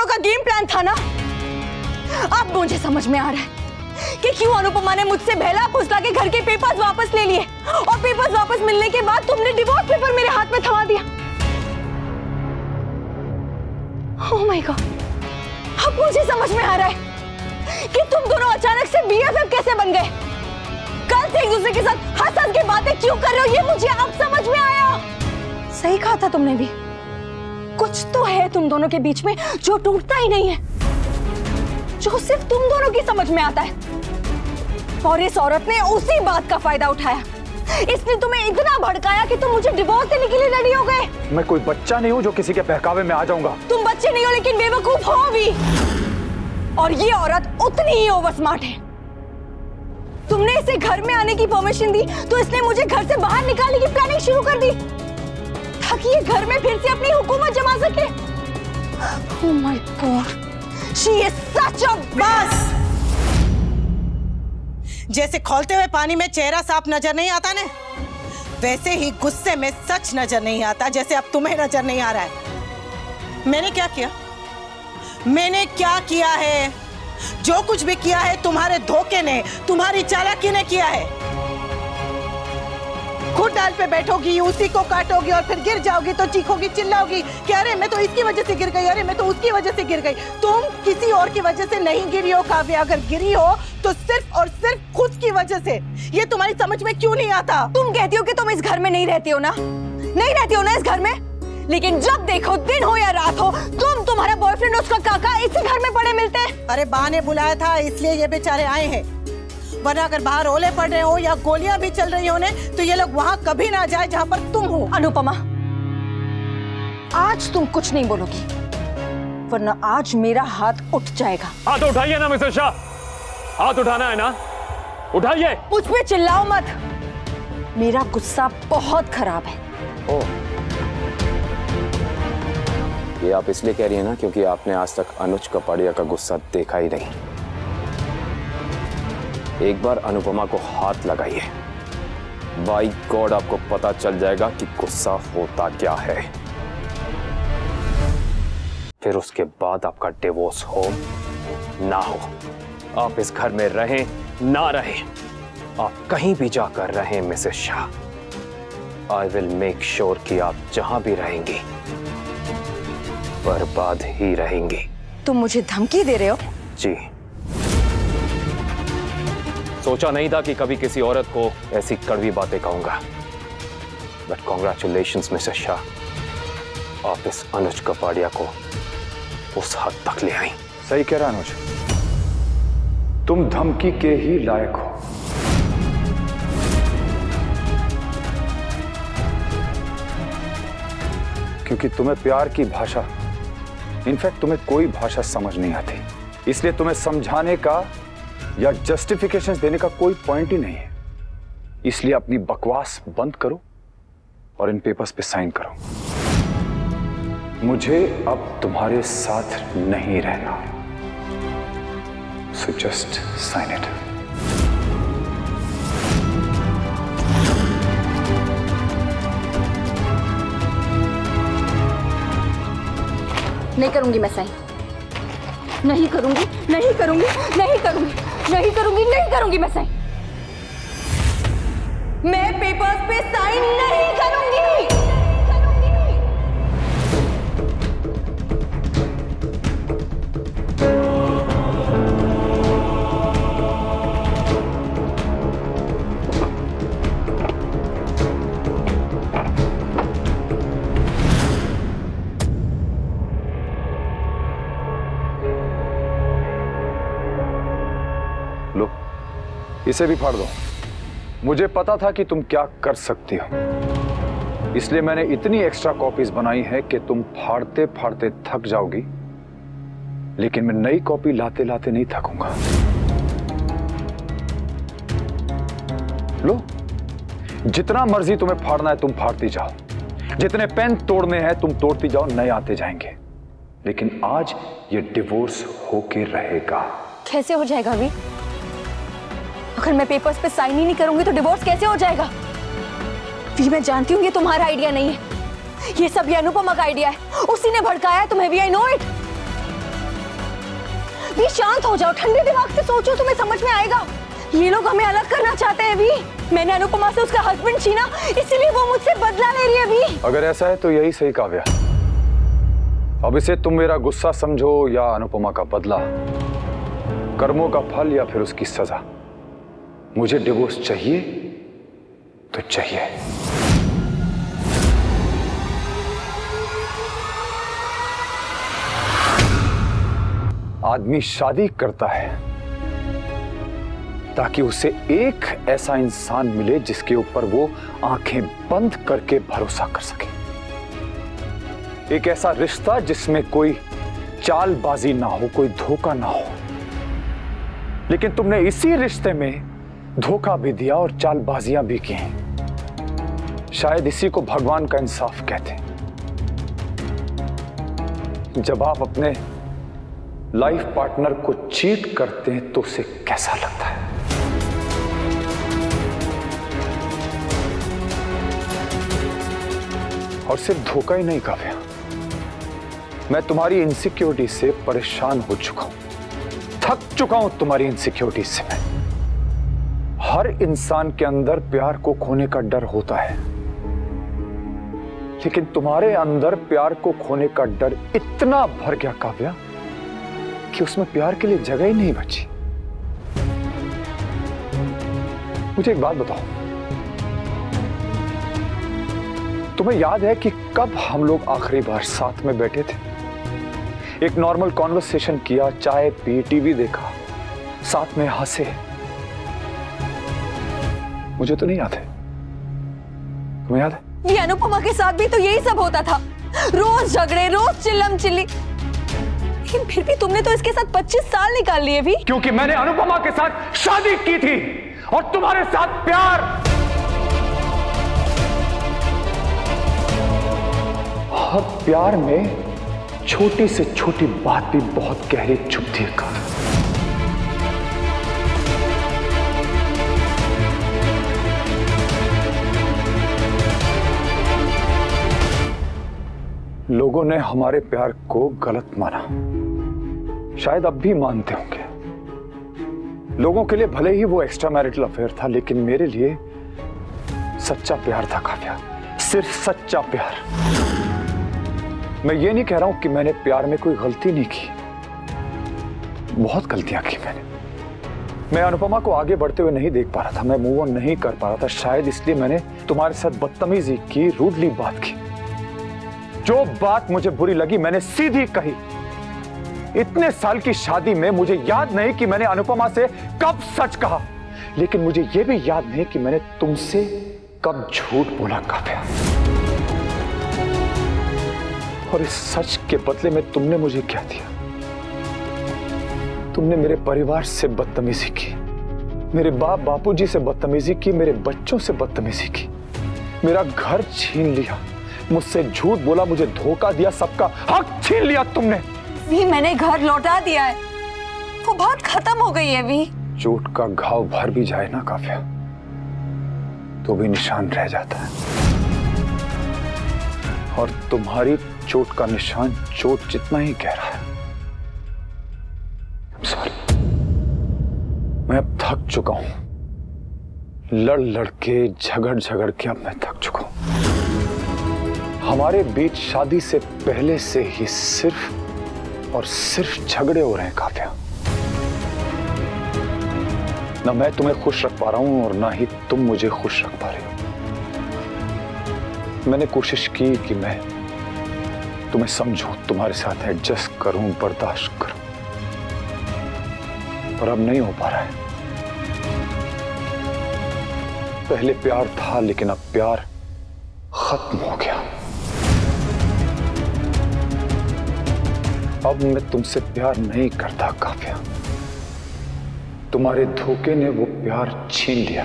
दोनों का game plan था ना। अब मुझे समझ में आ रहा है कि क्यों अनुपमा ने मुझसे बहला फुसला के घर के पेपर्स वापस ले लिए, और पेपर्स वापस मिलने के बाद तुमने डिवोर्स पेपर मेरे हाथ में थमा दिया। ओह माय गॉड, अब मुझे समझ में आ रहा है कि तुम दोनों अचानक से BFF कैसे बन गए। कल से एक दूसरे के साथ हंस हंस के बातें क्यों कर रहे हो, ये मुझे अब समझ में आया। सही कहा था तुमने भी, कुछ तो है तुम दोनों के बीच में जो टूटता ही नहीं है, जो सिर्फ तुम दोनों की समझ में आता है। और इस औरत ने उसी बात का फायदा उठाया। इसने तुम्हें इतना भड़काया कि तुम मुझे डिवोर्स देने के लिए रेडी हो गए। मैं कोई बच्चा नहीं हूँ जो किसी के बहकावे में आ जाऊंगा। तुम बच्चे नहीं हो, लेकिन बेवकूफ हो भी। और ये औरत उतनी ही ओवर स्मार्ट है। तुमने इसे घर में आने की परमिशन दी तो इसने मुझे घर से बाहर निकालने की प्लानिंग शुरू कर दी, ताकि ये घर में फिर से अपनी हुकूमत जमा सके। Oh my God, she is such a बस। जैसे खौलते हुए पानी में चेहरा साफ नजर नहीं आता ना, वैसे ही गुस्से में सच नजर नहीं आता, जैसे अब तुम्हें नजर नहीं आ रहा है। मैंने क्या किया? मैंने क्या किया है? जो कुछ भी किया है तुम्हारे धोखे ने, तुम्हारी चालाकी ने किया है। खुद डाल पे बैठोगी, उसी को काटोगी और फिर गिर जाओगी तो चीखोगी, चिल्लाओगी कि अरे मैं तो इसकी वजह से गिर गई, अरे मैं तो उसकी वजह से गिर गई। तुम किसी और की वजह से नहीं गिरी हो काव्या, अगर गिरी हो तो सिर्फ और सिर्फ खुद की वजह से। ये तुम्हारी समझ में क्यों नहीं आता? तुम कहती हो कि तुम इस घर में नहीं रहती हो ना, नहीं रहती हो ना इस घर में, लेकिन जब देखो दिन हो या रात हो, तुम्हारा बॉयफ्रेंड उसका काका इसी घर में पड़े मिलते हैं। अरे बा ने बुलाया था इसलिए ये बेचारे आए हैं, वरना अगर बाहर ओले पड़ रहे हो या गोलियां भी चल रही हो ने, तो ये लोग वहां कभी ना जाए जहां पर तुम हो। अनुपमा, आज तुम कुछ नहीं बोलोगी, वरना आज मेरा हाथ उठ जाएगा। हाथ उठाइए ना मिसेस शाह, हाथ उठाना है ना, उठाइए। मुझ पे चिल्लाओ मत, मेरा गुस्सा बहुत खराब है। ओह, ये आप इसलिए कह रही है ना क्योंकि आपने आज तक अनुज कपाड़िया का गुस्सा देखा ही नहीं। एक बार अनुपमा को हाथ लगाइए, बाय गॉड आपको पता चल जाएगा कि गुस्सा होता क्या है। फिर उसके बाद आपका डिवोर्स हो ना हो, आप इस घर में रहें ना रहें, आप कहीं भी जाकर रहें Mrs Shah, I will make sure कि आप जहां भी रहेंगी बर्बाद ही रहेंगी। तुम मुझे धमकी दे रहे हो? जी, सोचा नहीं था कि कभी किसी औरत को ऐसी कड़वी बातें कहूंगा, बट कॉन्ग्रेचुलेशंस मिसेस शाह, आप इस अनुज कपाड़िया को उस हद तक ले आई। सही कह रहा अनुज, तुम धमकी के ही लायक हो। क्योंकि तुम्हें प्यार की भाषा, इनफैक्ट तुम्हें कोई भाषा समझ नहीं आती, इसलिए तुम्हें समझाने का या जस्टिफिकेशंस देने का कोई पॉइंट ही नहीं है। इसलिए अपनी बकवास बंद करो और इन पेपर्स पे साइन करो। मुझे अब तुम्हारे साथ नहीं रहना, सो जस्ट साइन इट। नहीं करूंगी मैं साइन, नहीं करूंगी, नहीं करूंगी, नहीं करूंगी, नहीं करूंगी, नहीं करूंगी मैं साइन। मैं पेपर्स पे साइन नहीं करूंगी। लो, इसे भी फाड़ दो। मुझे पता था कि तुम क्या कर सकती हो, इसलिए मैंने इतनी एक्स्ट्रा कॉपीज बनाई है कि तुम फाड़ते फाड़ते थक जाओगी, लेकिन मैं नई कॉपी लाते लाते नहीं थकूंगा। लो, जितना मर्जी तुम्हें फाड़ना है तुम फाड़ती जाओ, जितने पेन तोड़ने हैं तुम तोड़ती जाओ, नए आते जाएंगे, लेकिन आज ये डिवोर्स होके रहेगा। कैसे हो जाएगा अभी? अगर मैं पेपर्स पे साइन ही नहीं करूंगी तो डिवोर्स कैसे हो जाएगा? भी मैं जानती हूँ ये तुम्हारा आइडिया नहीं है, ये सब ये अनुपमा का आइडिया है, उसी ने भड़काया है तुम्हें भी, आई नो इट। अभी शांत हो जाओ, ठंडे दिमाग से सोचो, तुम्हें समझ में आएगा। ये लोग हमें अलग करना चाहते हैं अभी। मैंने अनुपमा से उसका हस्बैंड छीना, इसीलिए वो मुझसे बदला ले रही है अभी। अगर ऐसा है तो यही सही काव्या। अब इसे तुम मेरा गुस्सा समझो या अनुपमा का बदला, कर्मों का फल या फिर उसकी सजा, मुझे डिवोर्स चाहिए तो चाहिए। आदमी शादी करता है ताकि उसे एक ऐसा इंसान मिले जिसके ऊपर वो आंखें बंद करके भरोसा कर सके, एक ऐसा रिश्ता जिसमें कोई चालबाजी ना हो, कोई धोखा ना हो। लेकिन तुमने इसी रिश्ते में धोखा भी दिया और चालबाजियां भी की हैं। शायद इसी को भगवान का इंसाफ कहते हैं। जब आप अपने लाइफ पार्टनर को चीट करते हैं तो उसे कैसा लगता है? और सिर्फ धोखा ही नहीं काव्या, मैं तुम्हारी इनसिक्योरिटी से परेशान हो चुका हूं, थक चुका हूं तुम्हारी इनसिक्योरिटी से। मैं हर इंसान के अंदर प्यार को खोने का डर होता है, लेकिन तुम्हारे अंदर प्यार को खोने का डर इतना भर गया काव्या कि उसमें प्यार के लिए जगह ही नहीं बची। मुझे एक बात बताओ, तुम्हें याद है कि कब हम लोग आखिरी बार साथ में बैठे थे, एक नॉर्मल कॉन्वर्सेशन किया, चाय पी, टीवी देखा, साथ में हंसे? मुझे तो नहीं याद है, तुम्हें याद है? ये अनुपमा के साथ भी तो यही सब होता था, रोज झगड़े, रोज चिल्लम चिल्ली। लेकिन फिर भी तुमने तो इसके साथ 25 साल निकाल लिए भी। क्योंकि मैंने अनुपमा के साथ शादी की थी और तुम्हारे साथ प्यार। हर प्यार में छोटी से छोटी बात भी बहुत गहरी चुभती है। लोगों ने हमारे प्यार को गलत माना, शायद अब भी मानते होंगे। लोगों के लिए भले ही वो एक्स्ट्रा मैरिटल अफेयर था, लेकिन मेरे लिए सच्चा प्यार था काव्या, सिर्फ सच्चा प्यार। मैं ये नहीं कह रहा हूं कि मैंने प्यार में कोई गलती नहीं की, बहुत गलतियां की मैंने। मैं अनुपमा को आगे बढ़ते हुए नहीं देख पा रहा था, मैं मूव ऑन नहीं कर पा रहा था, शायद इसलिए मैंने तुम्हारे साथ बदतमीजी की, रूडली बात की। जो बात मुझे बुरी लगी मैंने सीधी कही। इतने साल की शादी में मुझे याद नहीं कि मैंने अनुपमा से कब सच कहा, लेकिन मुझे यह भी याद नहीं कि मैंने तुमसे कब झूठ बोला काव्या। और इस सच के बदले में तुमने मुझे क्या दिया? तुमने मेरे परिवार से बदतमीजी की, मेरे बाप बापूजी से बदतमीजी की, मेरे बच्चों से बदतमीजी की, मेरा घर छीन लिया, मुझसे झूठ बोला, मुझे धोखा दिया, सबका हक छीन लिया तुमने। भी मैंने घर लौटा दिया है, वो बात खत्म हो गई है। भी चोट का घाव भर भी जाए ना काव्या, तो भी निशान रह जाता है। और तुम्हारी चोट का निशान चोट जितना ही गहरा है। सॉरी, मैं अब थक चुका हूं, लड़ लड़ के, झगड़ झगड़ के अब मैं थक चुका हूं। हमारे बीच शादी से पहले से ही सिर्फ और सिर्फ झगड़े हो रहे हैं काव्या। ना मैं तुम्हें खुश रख पा रहा हूं और ना ही तुम मुझे खुश रख पा रहे हो। मैंने कोशिश की कि मैं तुम्हें समझूं, तुम्हारे साथ एडजस्ट करूं, बर्दाश्त करूं, पर अब नहीं हो पा रहा है। पहले प्यार था, लेकिन अब प्यार खत्म हो गया। अब मैं तुमसे प्यार नहीं करता काव्या, तुम्हारे धोखे ने वो प्यार छीन लिया।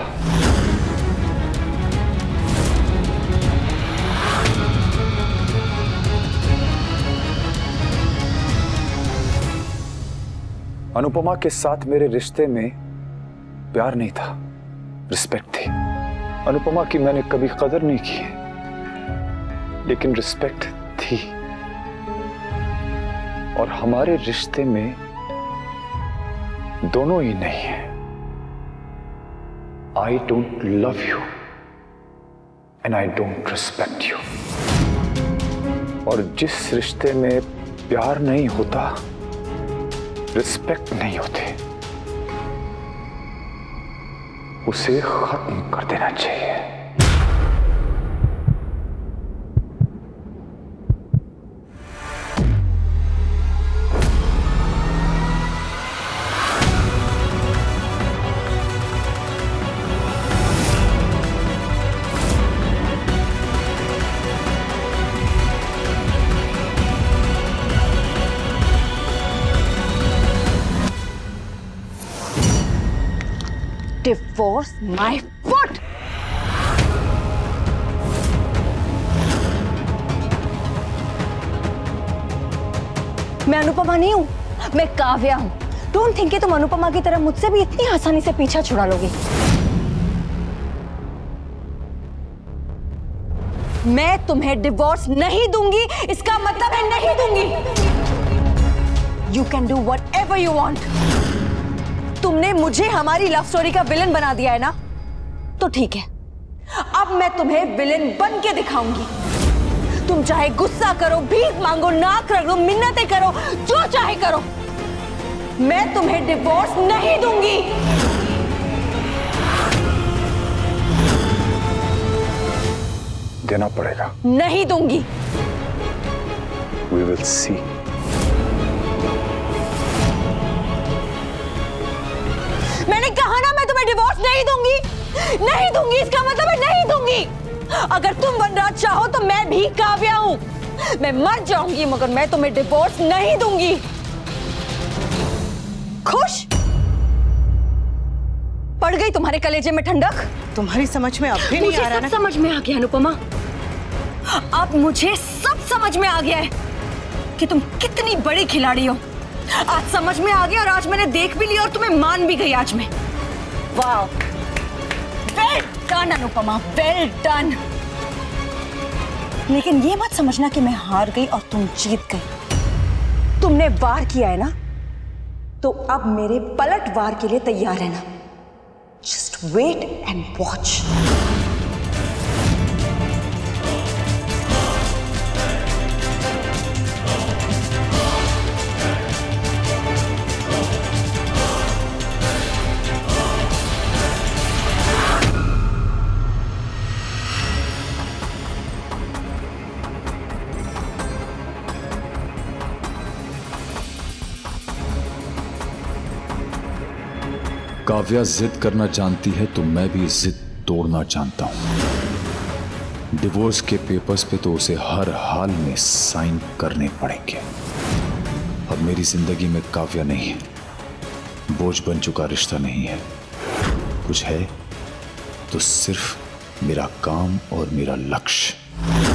अनुपमा के साथ मेरे रिश्ते में प्यार नहीं था, रिस्पेक्ट थी। अनुपमा की मैंने कभी कदर नहीं की, लेकिन रिस्पेक्ट थी। और हमारे रिश्ते में दोनों ही नहीं है। I don't love you and I don't respect you. और जिस रिश्ते में प्यार नहीं होता, रिस्पेक्ट नहीं होते, उसे खत्म कर देना चाहिए। Divorce my foot! मैं अनुपमा नहीं हूं, मैं काव्या हूं। डोंट थिंक कि तुम अनुपमा की तरह मुझसे भी इतनी आसानी से पीछा छुड़ा लोगी। मैं तुम्हें डिवोर्स नहीं दूंगी, इसका मतलब है नहीं दूंगी। You can do whatever you want. तुमने मुझे हमारी लव स्टोरी का विलन बना दिया है ना, तो ठीक है, अब मैं तुम्हें विलन बन के दिखाऊंगी। तुम चाहे गुस्सा करो, भीख मांगो, नाक रगड़ो, मिन्नतें करो, जो चाहे करो, मैं तुम्हें डिवोर्स नहीं दूंगी। देना पड़ेगा। नहीं दूंगी। We will see. मैंने कहा ना, मैं तुम्हें डिवोर्स नहीं दूंगी। नहीं दूंगी, इसका मतलब है नहीं दूंगी। अगर तुम वनराज चाहो तो मैं भी काव्या हूं। मैं मर जाऊंगी मगर मैं तुम्हें डिवोर्स नहीं दूंगी। खुश? पड़ गई तुम्हारे कलेजे में ठंडक? तुम्हारी समझ में अब भी नहीं आ रहा ना? समझ में आ गया अनुपमा, अब मुझे सब समझ में आ गया है कि तुम कितनी बड़ी खिलाड़ी हो। आज समझ में आ गया और आज मैंने देख भी लिया और तुम्हें मान भी गई आज मैं। वाह, well done Anupama, well done. लेकिन ये मत समझना कि मैं हार गई और तुम जीत गई। तुमने वार किया है ना, तो अब मेरे पलट वार के लिए तैयार रहना। Just wait and watch. Kavya जिद करना जानती है तो मैं भी जिद तोड़ना जानता हूं। डिवोर्स के पेपर्स पे तो उसे हर हाल में साइन करने पड़ेंगे। अब मेरी जिंदगी में काव्या नहीं है, बोझ बन चुका रिश्ता नहीं है। कुछ है तो सिर्फ मेरा काम और मेरा लक्ष्य।